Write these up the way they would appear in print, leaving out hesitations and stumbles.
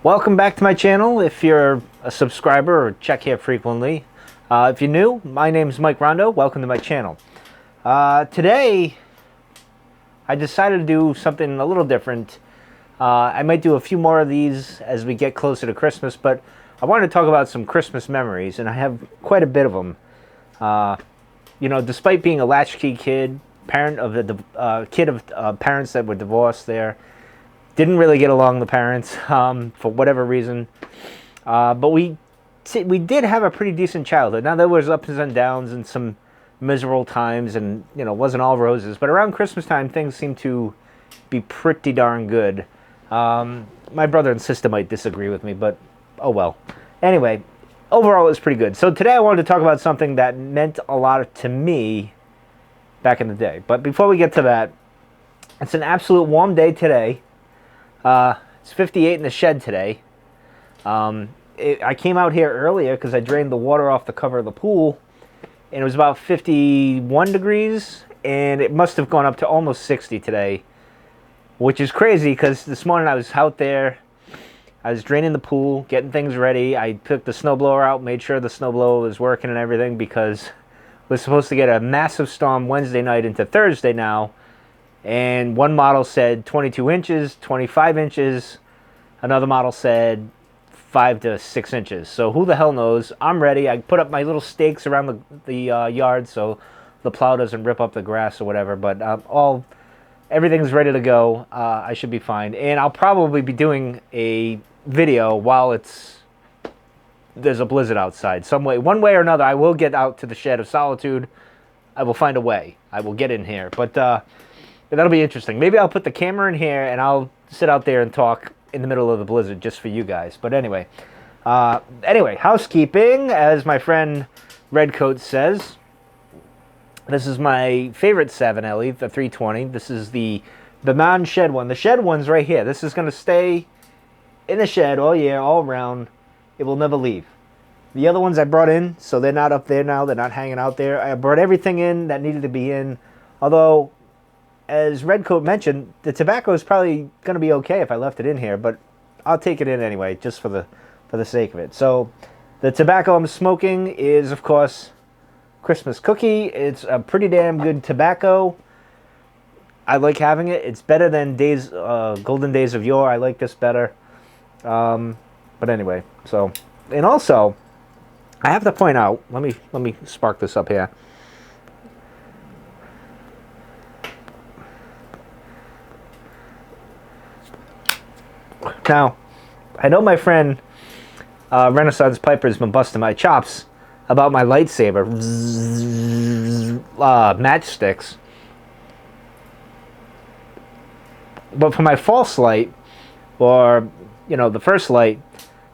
Welcome back to my channel. If you're a subscriber or check here frequently, if you're new, my name is Mike Rondo. Welcome to my channel. Today, I decided to do something a little different. I might do a few more of these as we get closer to Christmas, but I wanted to talk about some Christmas memories, and I have quite a bit of them. Despite being a latchkey kid, parent of the kid of parents that were divorced there, didn't really get along, the parents, for whatever reason. But we did have a pretty decent childhood. Now, there was ups and downs and some miserable times, and, it wasn't all roses. But around Christmas time, things seemed to be pretty darn good. My brother and sister might disagree with me, but oh well. Anyway, overall, it was pretty good. So today I wanted to talk about something that meant a lot to me back in the day. But before we get to that, it's an absolute warm day today. It's 58 in the shed today. I came out here earlier because I drained the water off the cover of the pool, and it was about 51 degrees, and it must have gone up to almost 60 today, which is crazy because this morning I was out there, I was draining the pool, getting things ready. I took the snowblower out, made sure the snowblower was working and everything, because we're supposed to get a massive storm Wednesday night into Thursday now. And one model said 22 inches, 25 inches. Another model said 5 to 6 inches. So who the hell knows? I'm ready. I put up my little stakes around the yard so the plow doesn't rip up the grass or whatever. But everything's ready to go. I should be fine. And I'll probably be doing a video while there's a blizzard outside. One way or another, I will get out to the Shed of Solitude. I will find a way. I will get in here. But that'll be interesting. Maybe I'll put the camera in here and I'll sit out there and talk in the middle of the blizzard just for you guys. But anyway, housekeeping, as my friend Redcoat says. This is my favorite Savinelli, the 320. This is the non-shed one. The shed one's right here. This is going to stay in the shed all year, all around. It will never leave. The other ones I brought in, so they're not up there now. They're not hanging out there. I brought everything in that needed to be in, although, as Redcoat mentioned, the tobacco is probably going to be okay if I left it in here, but I'll take it in anyway, just for the sake of it. So the tobacco I'm smoking is, of course, Christmas Cookie. It's a pretty damn good tobacco. I like having it. It's better than Golden Days of Yore. I like this better. But anyway, and also, I have to point out, let me spark this up here. Now, I know my friend Renaissance Piper has been busting my chops about my lightsaber matchsticks. But for my false light, or, the first light,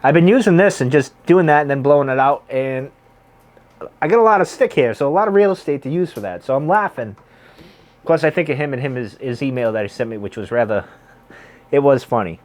I've been using this and just doing that and then blowing it out. And I got a lot of stick here, so a lot of real estate to use for that. So I'm laughing. Of course, I think of him and his email that he sent me, which was it was funny.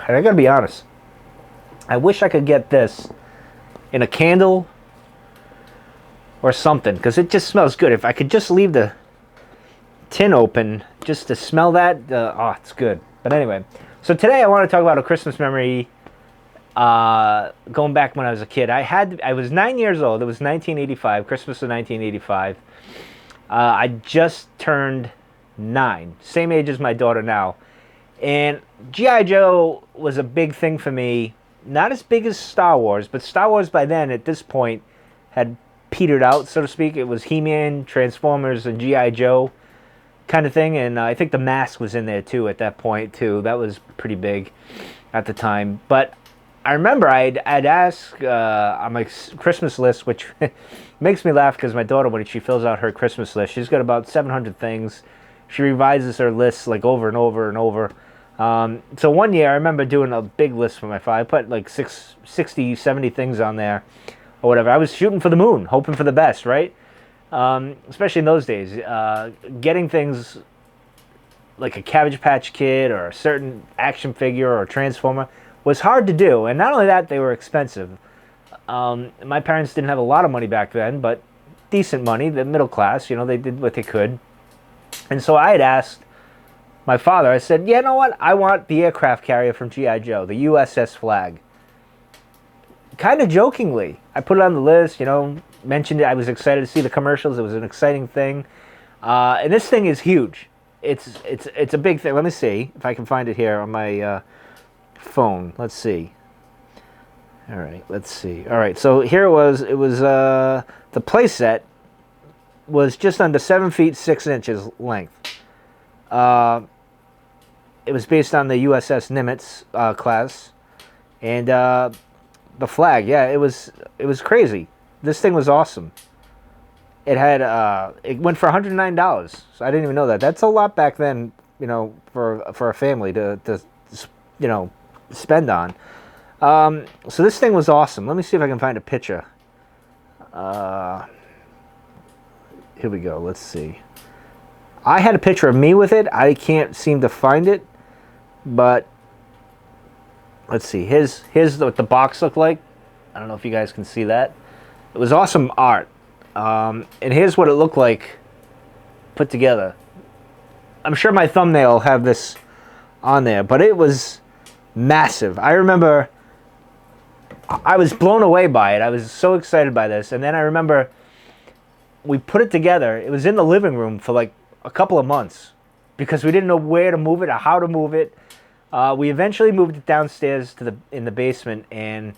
And I gotta be honest, I wish I could get this in a candle or something, because it just smells good. If I could just leave the tin open just to smell that, it's good. But anyway, so today I want to talk about a Christmas memory going back when I was a kid. I was 9 years old. It was 1985, Christmas of 1985. I just turned 9, same age as my daughter now. And G.I. Joe was a big thing for me. Not as big as Star Wars, but Star Wars by then, at this point, had petered out, so to speak. It was He-Man, Transformers, and G.I. Joe kind of thing. And I think the Mask was in there, too, at that point, too. That was pretty big at the time. But I remember I'd ask on my Christmas list, which makes me laugh because my daughter, when she fills out her Christmas list, she's got about 700 things. She revises her lists like over and over and over. So one year I remember doing a big list for my father. I put like 60, 70 things on there or whatever. I was shooting for the moon, hoping for the best, right? Especially in those days. Getting things like a Cabbage Patch Kid or a certain action figure or a Transformer was hard to do. And not only that, they were expensive. My parents didn't have a lot of money back then, but decent money, the middle class, they did what they could. And so I had asked my father. I said, you know what? I want the aircraft carrier from G.I. Joe, the USS Flagg. Kind of jokingly, I put it on the list, mentioned it. I was excited to see the commercials. It was an exciting thing. And this thing is huge. It's a big thing. Let me see if I can find it here on my phone. Let's see. All right, let's see. All right, so here it was. It was the playset was just under 7 feet 6 inches length. It was based on the USS Nimitz class, and the flag. Yeah, it was crazy. This thing was awesome. It had it went for $109. So I didn't even know that. That's a lot back then, for a family to spend on. So this thing was awesome. Let me see if I can find a picture. Here we go. Let's see. I had a picture of me with it. I can't seem to find it, but let's see. Here's what the box looked like. I don't know if you guys can see that. It was awesome art. And here's what it looked like put together. I'm sure my thumbnail will have this on there, but it was massive. I remember I was blown away by it. I was so excited by this. And then I remember we put it together. It was in the living room for like a couple of months because we didn't know where to move it or how to move it. We eventually moved it downstairs in the basement, and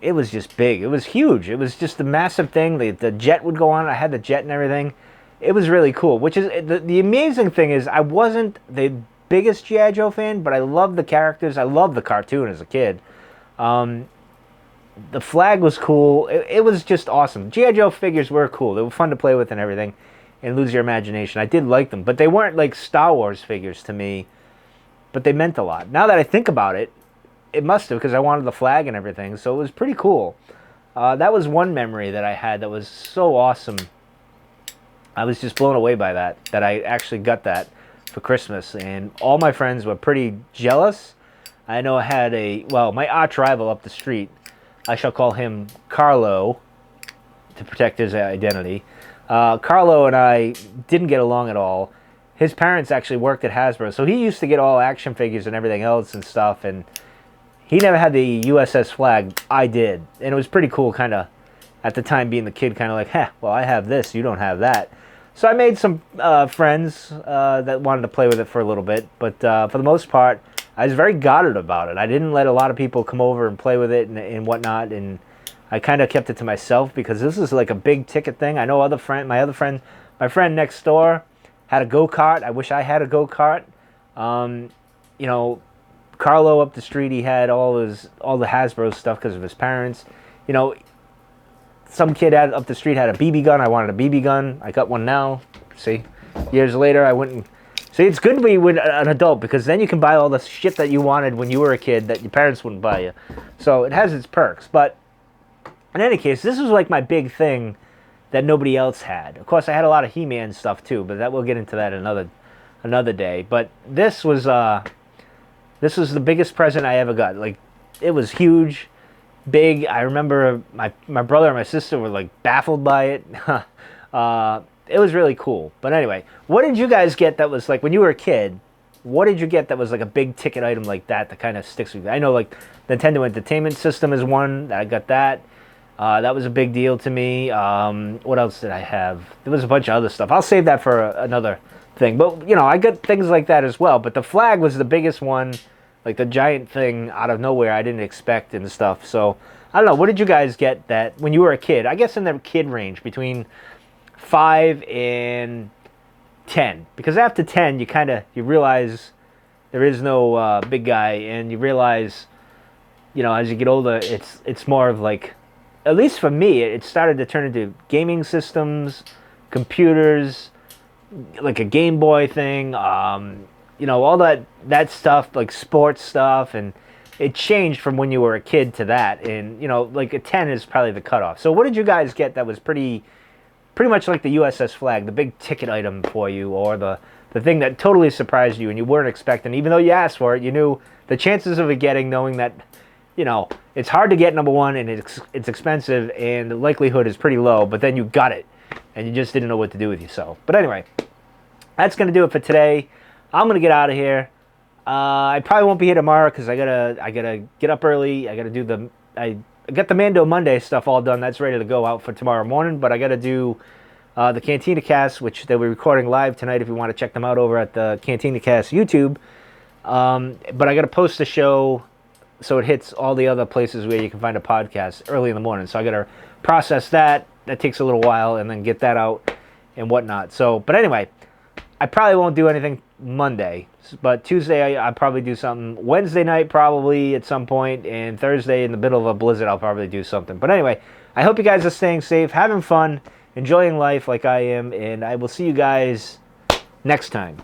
it was just big. It was huge. It was just a massive thing. The jet would go on. I had the jet and everything. It was really cool. Which is the amazing thing is I wasn't the biggest G.I. Joe fan, but I loved the characters. I loved the cartoon as a kid. The flag was cool. It was just awesome. G.I. Joe figures were cool. They were fun to play with and everything, and lose your imagination. I did like them, but they weren't like Star Wars figures to me, but they meant a lot. Now that I think about it, it must have, because I wanted the flag and everything, so it was pretty cool. That was one memory that I had that was so awesome. I was just blown away by that I actually got that for Christmas, and all my friends were pretty jealous. I know I had my arch rival up the street, I shall call him Carlo, to protect his identity. Carlo and I didn't get along at all. His parents actually worked at Hasbro, so he used to get all action figures and everything else and stuff, and he never had the USS Flagg. I did, and it was pretty cool, kind of, at the time being the kid, kind of like, well, I have this, you don't have that. So I made some friends that wanted to play with it for a little bit, but for the most part, I was very guarded about it. I didn't let a lot of people come over and play with it and whatnot, and I kind of kept it to myself because this is like a big ticket thing. I know my friend next door had a go-kart. I wish I had a go-kart. Carlo up the street, he had all the Hasbro stuff because of his parents. Some kid up the street had a BB gun. I wanted a BB gun. I got one now. See, years later, I went and... See, it's good to be with an adult because then you can buy all the shit that you wanted when you were a kid that your parents wouldn't buy you. So it has its perks. But in any case, this was like my big thing that nobody else had. Of course, I had a lot of He-Man stuff too, but we'll get into that another day. But this was the biggest present I ever got. Like, it was huge, big. I remember my brother and my sister were like baffled by it. It was really cool. But anyway, what did you guys get that was like, when you were a kid, what did you get that was like a big ticket item like that kind of sticks with you? I know like Nintendo Entertainment System is one. I got that. That was a big deal to me. What else did I have? There was a bunch of other stuff. I'll save that for another thing. But, I got things like that as well. But the flag was the biggest one, like the giant thing out of nowhere I didn't expect and stuff. So, I don't know. What did you guys get that when you were a kid? I guess in the kid range between 5 and 10. Because after 10, you realize there is no big guy. And you realize, as you get older, it's more of like... At least for me, it started to turn into gaming systems, computers, like a Game Boy thing, all that stuff, like sports stuff, and it changed from when you were a kid to that, and, like a 10 is probably the cutoff. So what did you guys get that was pretty much like the USS Flagg, the big ticket item for you, or the thing that totally surprised you and you weren't expecting, even though you asked for it, you knew the chances of it getting, knowing that, it's hard to get, number one, and it's expensive, and the likelihood is pretty low, but then you got it, and you just didn't know what to do with yourself. But anyway, that's going to do it for today. I'm gonna get out of here. I probably won't be here tomorrow because I gotta get up early. I got the Mando Monday stuff all done. That's ready to go out for tomorrow morning. But I gotta do the Cantina Cast, which they'll be recording live tonight. If you want to check them out over at the Cantina Cast YouTube. But I gotta post the show so it hits all the other places where you can find a podcast early in the morning. So I gotta process that. That takes a little while, and then get that out and whatnot. So, but anyway, I probably won't do anything Monday, but Tuesday I'll probably do something. Wednesday night probably at some point, and Thursday in the middle of a blizzard I'll probably do something. But anyway, I hope you guys are staying safe, having fun, enjoying life like I am, and I will see you guys next time.